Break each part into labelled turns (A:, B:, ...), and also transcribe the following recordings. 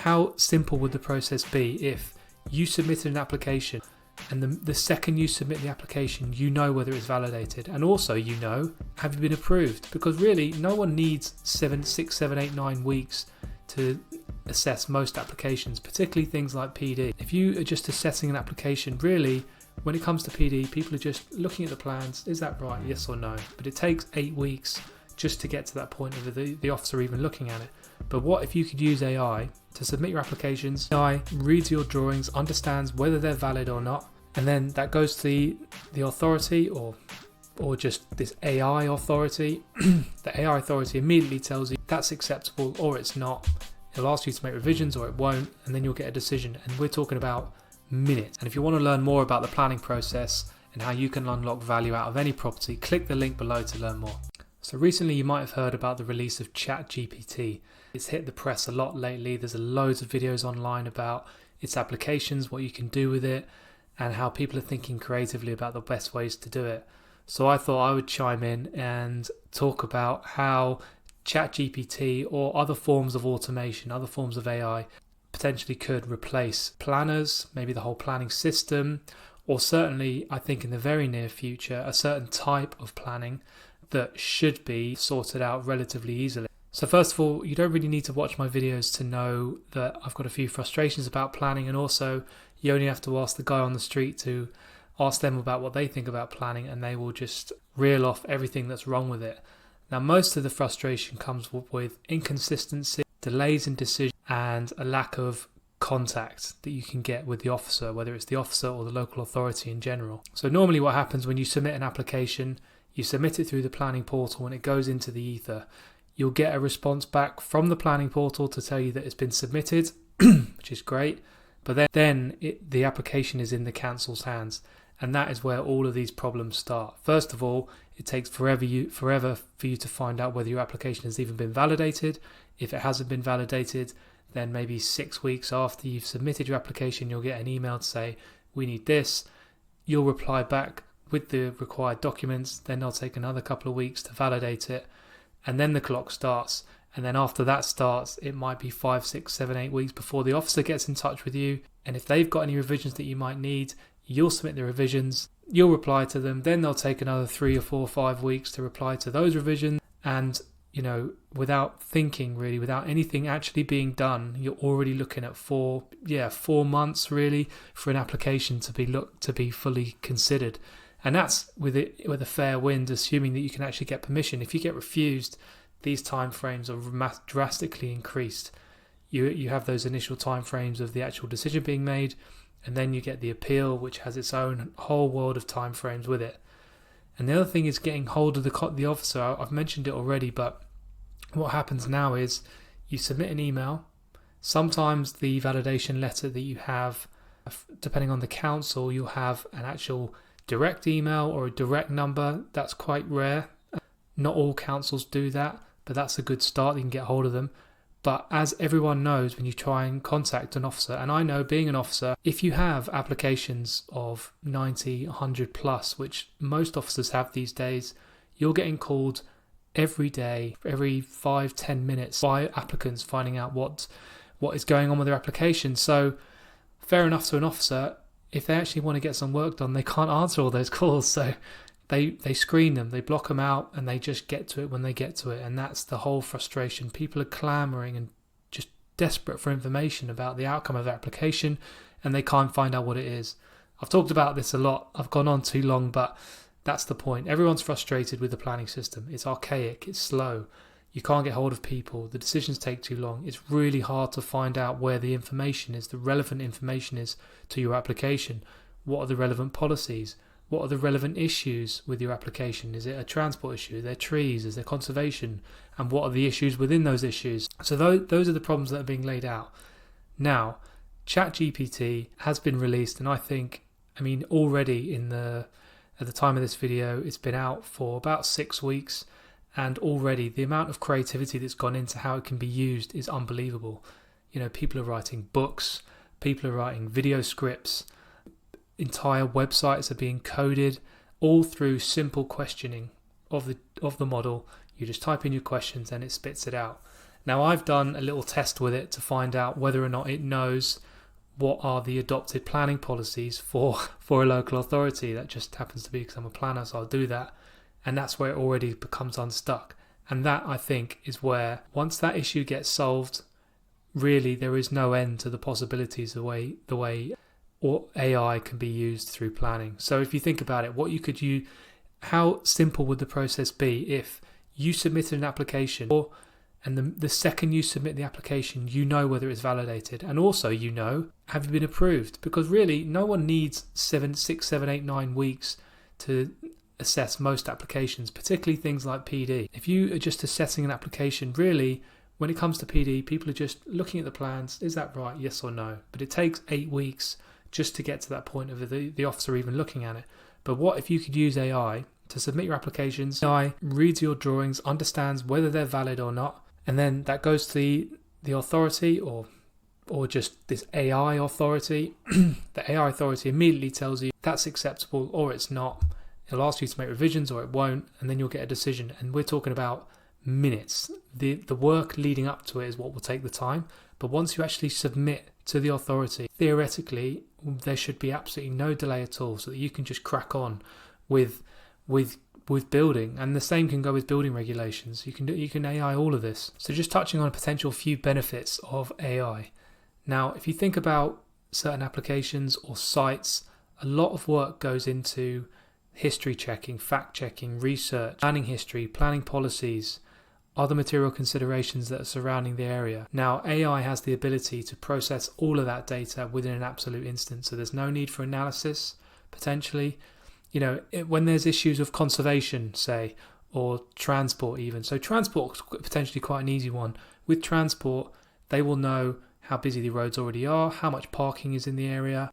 A: how simple would the process be if you submitted an application and the second you submit the application, you know whether it's validated, and also you know, have you been approved? Because really, no one needs 6, 7, 8, 9 weeks to assess most applications, particularly things like PD. If you are just assessing an application, really, when it comes to PD, people are just looking at the plans. Is that right? Yes or no? But it takes 8 weeks just to get to that point of the officer even looking at it. But what if you could use AI to submit your applications? AI reads your drawings, understands whether they're valid or not, and then that goes to the authority or just this AI authority. The AI authority immediately tells you that's acceptable or it's not. It'll ask you to make revisions or it won't, and then you'll get a decision. And we're talking about minutes. And if you want to learn more about the planning process and how you can unlock value out of any property, click the link below to learn more. So recently you might have heard about the release of ChatGPT. It's hit the press a lot lately. There's loads of videos online about its applications, what you can do with it, and how people are thinking creatively about the best ways to do it. So I thought I would chime in and talk about how ChatGPT or other forms of automation, other forms of AI potentially could replace planners, maybe the whole planning system, or certainly, I think in the very near future, a certain type of planning that should be sorted out relatively easily. So first of all, you don't really need to watch my videos to know that I've got a few frustrations about planning, and also you only have to ask the guy on the street to ask them about what they think about planning, and they will just reel off everything that's wrong with it. Now, most of the frustration comes with inconsistency, delays in decision, and a lack of contact that you can get with the officer, whether it's the officer or the local authority in general. So normally what happens when you submit an application, you submit it through the planning portal and it goes into the ether. You'll get a response back from the planning portal to tell you that it's been submitted, which is great, but then the application is in the council's hands, and that is where all of these problems start. First of all, it takes forever for you to find out whether your application has even been validated. If it hasn't been validated, then maybe 6 weeks after you've submitted your application, you'll get an email to say, we need this. You'll reply back with the required documents, then they'll take another couple of weeks to validate it, and then the clock starts. And then after that starts, it might be 5, 6, 7, 8 weeks before the officer gets in touch with you. And if they've got any revisions that you might need, you'll submit the revisions, you'll reply to them, then they'll take another 3 or 4 or 5 weeks to reply to those revisions. And, you know, without thinking really, without anything actually being done, you're already looking at 4 months really for an application to be fully considered. And that's with a fair wind, assuming that you can actually get permission. If you get refused, these timeframes are drastically increased. You have those initial timeframes of the actual decision being made, and then you get the appeal, which has its own whole world of timeframes with it. And the other thing is getting hold of the officer. I've mentioned it already, but what happens now is you submit an email. Sometimes the validation letter that you have, depending on the council, you'll have an actual direct email or a direct number. That's quite rare. Not all councils do that, but that's a good start. You can get hold of them. But as everyone knows, when you try and contact an officer, and I know being an officer, if you have applications of 90, 100 plus, which most officers have these days, you're getting called every day, every 5-10 minutes by applicants finding out what is going on with their application. So fair enough to an officer, if they actually want to get some work done, they can't answer all those calls. So they screen them, they block them out, and they just get to it when they get to it. And that's the whole frustration. People are clamoring and just desperate for information about the outcome of their application, and they can't find out what it is. I've talked about this a lot. I've gone on too long, but that's the point. Everyone's frustrated with the planning system. It's archaic, it's slow. You can't get hold of people. The decisions take too long. It's really hard to find out where the information is, the relevant information is to your application. What are the relevant policies? What are the relevant issues with your application? Is it a transport issue? Are there trees? Is there conservation? And what are the issues within those issues? So those are the problems that are being laid out. Now, ChatGPT has been released, and already at the time of this video, it's been out for about 6 weeks. And already the amount of creativity that's gone into how it can be used is unbelievable. You know, people are writing books, people are writing video scripts, entire websites are being coded, all through simple questioning of the model. You just type in your questions and it spits it out. Now, I've done a little test with it to find out whether or not it knows what are the adopted planning policies for a local authority. That just happens to be because I'm a planner, so I'll do that. And that's where it already becomes unstuck. And that, I think, is where once that issue gets solved, really there is no end to the possibilities the way or AI can be used through planning. So if you think about it, what you could use, how simple would the process be if you submitted an application, and the second you submit the application, you know whether it's validated, and also you know, have you been approved? Because really, no one needs 6, 7, 8, 9 weeks to assess most applications, particularly things like PD. If you are just assessing an application, really, when it comes to PD, people are just looking at the plans. Is that right? Yes or no? But it takes 8 weeks just to get to that point of the officer even looking at it. But what if you could use AI to submit your applications? AI reads your drawings, understands whether they're valid or not, and then that goes to the authority or just this AI authority. The AI authority immediately tells you that's acceptable or it's not. It'll ask you to make revisions or it won't, and then you'll get a decision. And we're talking about minutes. The work leading up to it is what will take the time. But once you actually submit to the authority, theoretically, there should be absolutely no delay at all, so that you can just crack on with building. And the same can go with building regulations. You can AI all of this. So just touching on a potential few benefits of AI. Now, if you think about certain applications or sites, a lot of work goes into history checking, fact checking, research, planning history, planning policies, other material considerations that are surrounding the area. Now, AI has the ability to process all of that data within an absolute instant, so there's no need for analysis, potentially. When there's issues of conservation, say, or transport even. So transport is potentially quite an easy one. With transport, they will know how busy the roads already are, how much parking is in the area,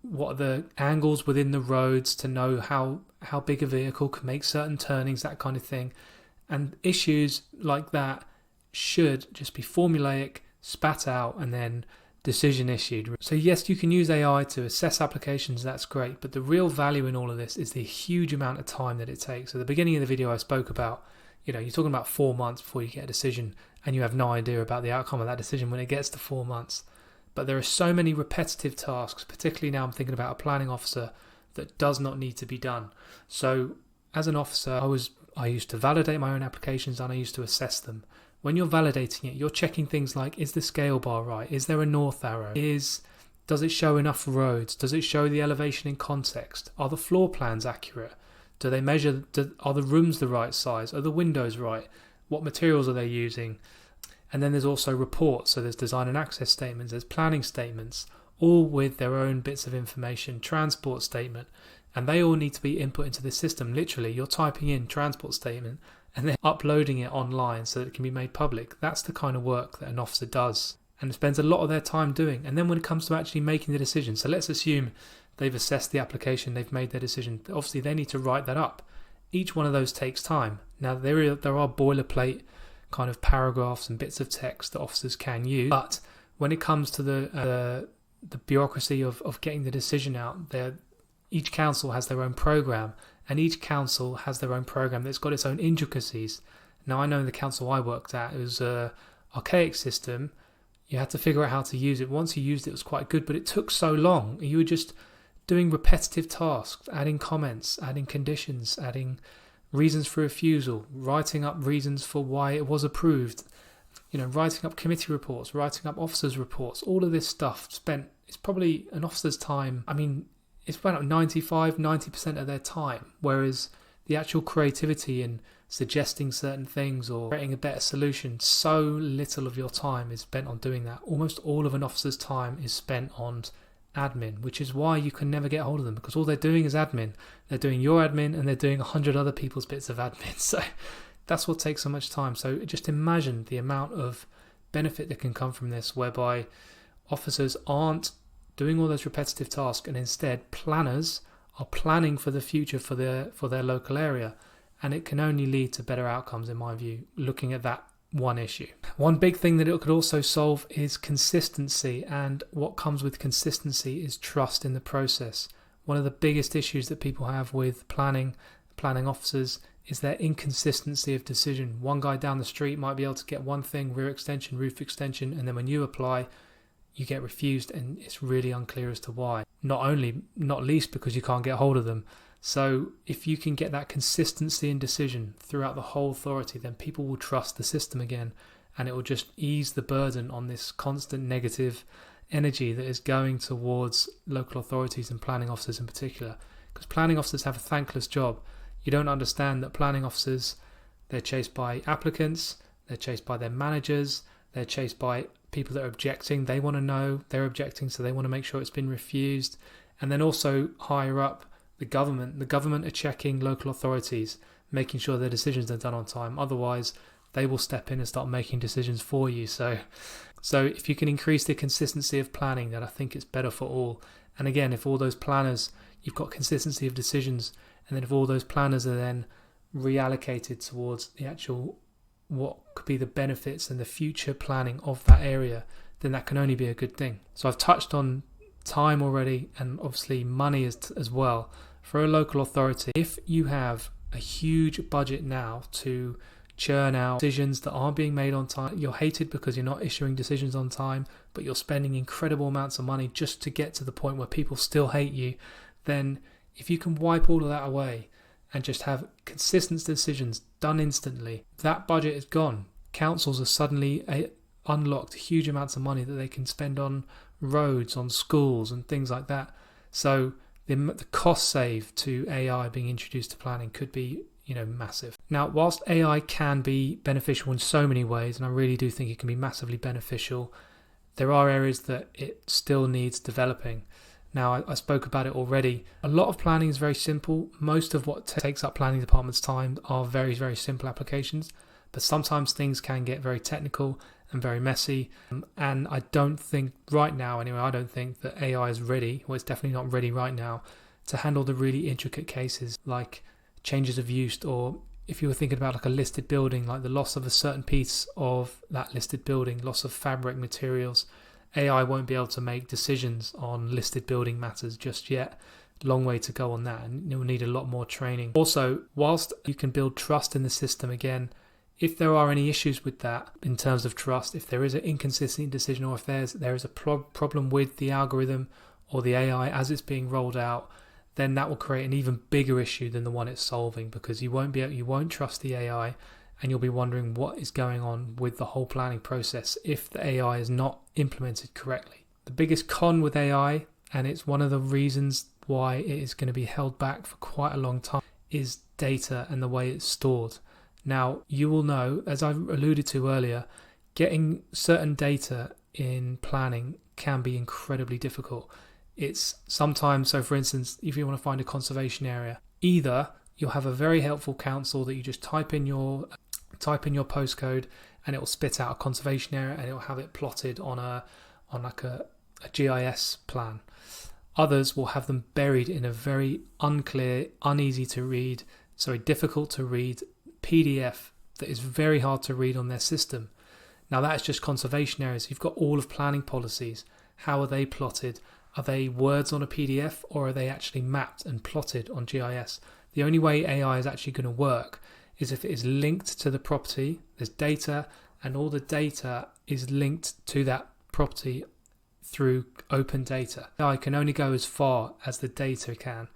A: what are the angles within the roads to know how big a vehicle can make certain turnings, that kind of thing. And issues like that should just be formulaic, spat out, and then decision issued. So yes, you can use AI to assess applications, that's great, but the real value in all of this is the huge amount of time that it takes. So at the beginning of the video I spoke about, you're talking about 4 months before you get a decision, and you have no idea about the outcome of that decision when it gets to 4 months. But there are so many repetitive tasks, particularly now I'm thinking about a planning officer, that does not need to be done. So as an officer, I used to validate my own applications and I used to assess them. When you're validating it, you're checking things like, is the scale bar right? Is there a north arrow? Does it show enough roads? Does it show the elevation in context? Are the floor plans accurate? Do they measure, are the rooms the right size? Are the windows right? What materials are they using? And then there's also reports. So there's design and access statements, there's planning statements, all with their own bits of information, transport statement, and they all need to be input into the system. Literally, you're typing in transport statement and then uploading it online so that it can be made public. That's the kind of work that an officer does and spends a lot of their time doing. And then when it comes to actually making the decision, so let's assume they've assessed the application, they've made their decision. Obviously, they need to write that up. Each one of those takes time. Now, there are boilerplate kind of paragraphs and bits of text that officers can use, but when it comes to the bureaucracy of getting the decision out, each council has their own program, and each council has their own program that's got its own intricacies. Now, I know in the council I worked at, it was an archaic system. You had to figure out how to use it. Once you used it, it was quite good, but it took so long. You were just doing repetitive tasks, adding comments, adding conditions, adding reasons for refusal, writing up reasons for why it was approved, writing up committee reports, writing up officers' reports. All of this stuff it's probably an officer's time. It's about 90% of their time, whereas the actual creativity in suggesting certain things or creating a better solution, so little of your time is spent on doing that. Almost all of an officer's time is spent on admin, which is why you can never get hold of them, because all they're doing is admin. They're doing your admin and they're doing 100 other people's bits of admin. So that's what takes so much time. So just imagine the amount of benefit that can come from this, whereby officers aren't doing all those repetitive tasks, and instead planners are planning for the future for their local area. And it can only lead to better outcomes, in my view, looking at that one issue. One big thing that it could also solve is consistency, and what comes with consistency is trust in the process. One of the biggest issues that people have with planning officers is their inconsistency of decision. One guy down the street might be able to get one thing, rear extension, roof extension, and then when you apply, you get refused, and it's really unclear as to why. Not least because you can't get hold of them. So if you can get that consistency in decision throughout the whole authority, then people will trust the system again, and it will just ease the burden on this constant negative energy that is going towards local authorities and planning officers in particular. Because planning officers have a thankless job. You don't understand that planning officers, they're chased by applicants, they're chased by their managers, they're chased by people that are objecting. They want to know they're objecting, so they want to make sure it's been refused. And then also higher up, the government. The government are checking local authorities, making sure their decisions are done on time. Otherwise, they will step in and start making decisions for you. So if you can increase the consistency of planning, then I think it's better for all. And again, if all those planners, you've got consistency of decisions, and then if all those planners are then reallocated towards the actual what could be the benefits and the future planning of that area, then that can only be a good thing. So I've touched on time already, and obviously money as well. For a local authority, if you have a huge budget now to churn out decisions that aren't being made on time, you're hated because you're not issuing decisions on time, but you're spending incredible amounts of money just to get to the point where people still hate you, then if you can wipe all of that away and just have consistent decisions done instantly, that budget is gone. Councils are suddenly unlocked huge amounts of money that they can spend on roads, on schools and things like that. So the cost save to AI being introduced to planning could be massive. Now, whilst AI can be beneficial in so many ways, and I really do think it can be massively beneficial, there are areas that it still needs developing. Now, I spoke about it already. A lot of planning is very simple. Most of what takes up planning departments' time are very, very simple applications, but sometimes things can get very technical and very messy. And I don't think right now, anyway, I don't think that AI is ready, well, it's definitely not ready right now, to handle the really intricate cases like changes of use, or if you were thinking about like a listed building, like the loss of a certain piece of that listed building, loss of fabric materials. AI won't be able to make decisions on listed building matters just yet. Long way to go on that, and you'll need a lot more training. Also, whilst you can build trust in the system, again, if there are any issues with that in terms of trust, if there is an inconsistent decision, or if there is a problem with the algorithm or the AI as it's being rolled out, then that will create an even bigger issue than the one it's solving, because you won't trust the AI, and you'll be wondering what is going on with the whole planning process if the AI is not implemented correctly. The biggest con with AI, and it's one of the reasons why it is going to be held back for quite a long time, is data and the way it's stored. Now, you will know, as I alluded to earlier, getting certain data in planning can be incredibly difficult. It's sometimes, so for instance, if you want to find a conservation area, either you'll have a very helpful council that you just type in your postcode and it will spit out a conservation area, and it will have it plotted on a GIS plan. Others will have them buried in a very unclear, difficult to read PDF that is very hard to read on their system. Now, that is just conservation areas. You've got all of planning policies. How are they plotted? Are they words on a PDF, or are they actually mapped and plotted on GIS? The only way AI is actually going to work is if it is linked to the property, there's data, and all the data is linked to that property through open data. AI can only go as far as the data can,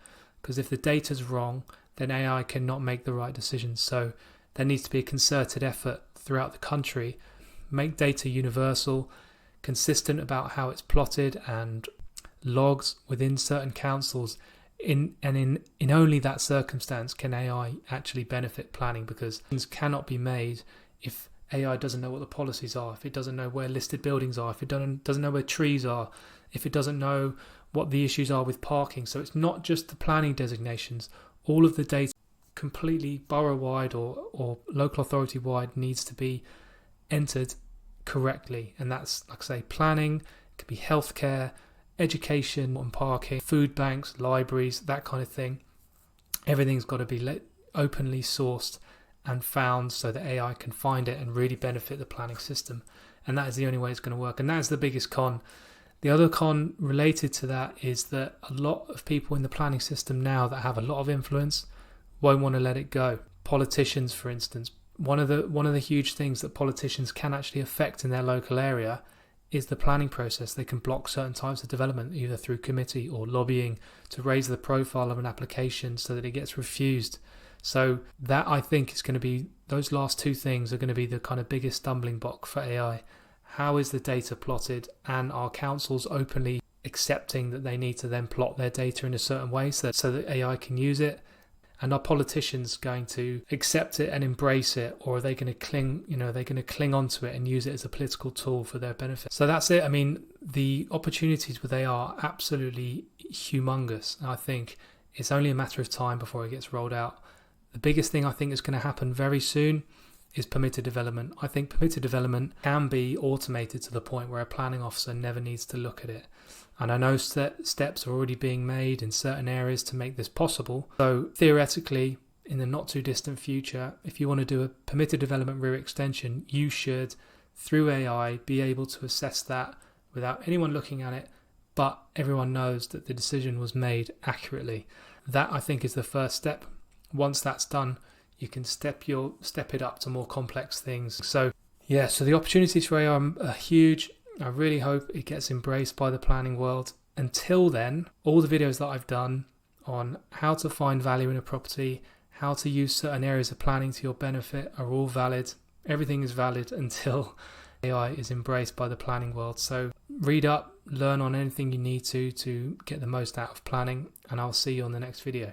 A: because if the data's wrong, then AI cannot make the right decisions. So there needs to be a concerted effort throughout the country, make data universal, consistent about how it's plotted, and logs within certain councils. In only that circumstance can AI actually benefit planning, because things cannot be made if AI doesn't know what the policies are, if it doesn't know where listed buildings are, if it doesn't know where trees are, if it doesn't know what the issues are with parking. So it's not just the planning designations. All of the data, completely borough-wide or local authority-wide, needs to be entered correctly. And that's, like I say, planning, it could be healthcare, education and parking, food banks, libraries, that kind of thing. Everything's got to be openly sourced and found so that AI can find it and really benefit the planning system. And that is the only way it's going to work. And that is the biggest con. The other con related to that is that a lot of people in the planning system now that have a lot of influence won't want to let it go. politicians, for instance, one of the huge things that politicians can actually affect in their local area is the planning process. They can block certain types of development, either through committee or lobbying, to raise the profile of an application so that it gets refused. So that, I think, is going to be, those last two things are going to be the kind of biggest stumbling block for AI. How is the data plotted, and are councils openly accepting that they need to then plot their data in a certain way so that AI can use it? And are politicians going to accept it and embrace it, or are they going to cling onto it and use it as a political tool for their benefit? So that's it. I mean, the opportunities with AI are absolutely humongous. I think it's only a matter of time before it gets rolled out. The biggest thing I think is going to happen very soon is permitted development. I think permitted development can be automated to the point where a planning officer never needs to look at it. And I know steps are already being made in certain areas to make this possible. So theoretically, in the not too distant future, if you want to do a permitted development rear extension, you should, through AI, be able to assess that without anyone looking at it, but everyone knows that the decision was made accurately. That, I think, is the first step. Once that's done, you can step it up to more complex things. So the opportunities for AI are huge. I really hope it gets embraced by the planning world. Until then, all the videos that I've done on how to find value in a property, how to use certain areas of planning to your benefit are all valid. Everything is valid until AI is embraced by the planning world. So read up, learn on anything you need to get the most out of planning, and I'll see you on the next video.